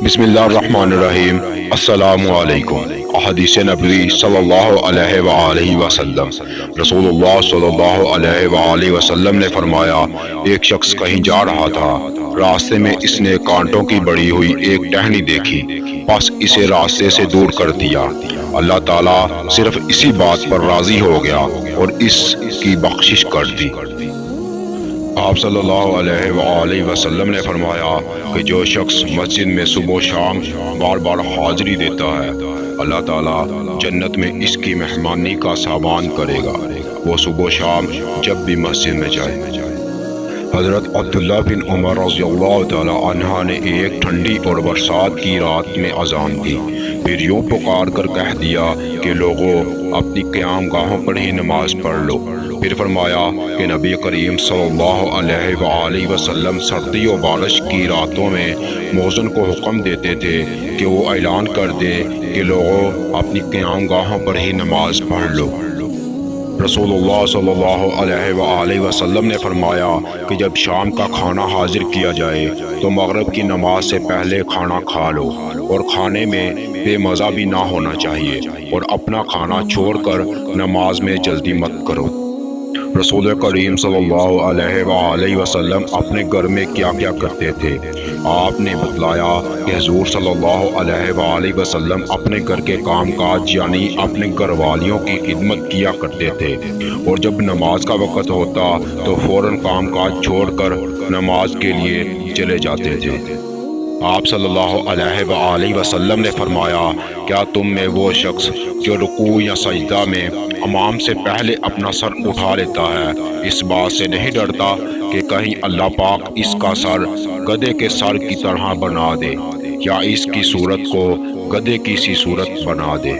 بسم اللہ الرحمن الرحیم۔ السلام علیکم۔ احادیث نبوی صلی اللہ علیہ وآلہ وسلم۔ رسول اللہ صلی اللہ علیہ وآلہ وسلم نے فرمایا، ایک شخص کہیں جا رہا تھا، راستے میں اس نے کانٹوں کی بڑی ہوئی ایک ٹہنی دیکھی، بس اسے راستے سے دور کر دیا۔ اللہ تعالیٰ صرف اسی بات پر راضی ہو گیا اور اس کی بخشش کر دی۔ آپ صلی اللہ علیہ وآلہ وسلم نے فرمایا کہ جو شخص مسجد میں صبح و شام بار بار حاضری دیتا ہے، اللہ تعالیٰ جنت میں اس کی مہمانی کا سامان کرے گا، وہ صبح و شام جب بھی مسجد میں جائے۔ حضرت عبداللہ بن عمر رضی اللہ تعالی عنہ نے ایک ٹھنڈی اور برسات کی رات میں اذان دی، پھر یوں پکار کر کہہ دیا کہ لوگوں، اپنی قیام گاہوں پر ہی نماز پڑھ لو۔ پھر فرمایا کہ نبی کریم صلی اللہ علیہ وآلہ وسلم سردی و بارش کی راتوں میں مؤذن کو حکم دیتے تھے کہ وہ اعلان کر دے کہ لوگوں، اپنی قیام گاہوں پر ہی نماز پڑھ لو۔ رسول اللہ صلی اللہ علیہ وآلہ وسلم نے فرمایا کہ جب شام کا کھانا حاضر کیا جائے تو مغرب کی نماز سے پہلے کھانا کھا لو، اور کھانے میں بے مزہ بھی نہ ہونا چاہیے، اور اپنا کھانا چھوڑ کر نماز میں جلدی مت کرو۔ رسول کریم صلی اللہ علیہ وآلہ وسلم اپنے گھر میں کیا کیا کرتے تھے؟ آپ نے بتلایا کہ حضور صلی اللہ علیہ وآلہ وسلم اپنے گھر کے کام کاج یعنی اپنے گھر والیوں کی خدمت کیا کرتے تھے، اور جب نماز کا وقت ہوتا تو فوراً کام کاج چھوڑ کر نماز کے لیے چلے جاتے تھے۔ آپ صلی اللہ علیہ وآلہ وسلم نے فرمایا، کیا تم میں وہ شخص جو رکوع یا سجدہ میں امام سے پہلے اپنا سر اٹھا لیتا ہے، اس بات سے نہیں ڈرتا کہ کہیں اللہ پاک اس کا سر گدھے کے سر کی طرح بنا دے، یا اس کی صورت کو گدھے کی سی صورت بنا دے؟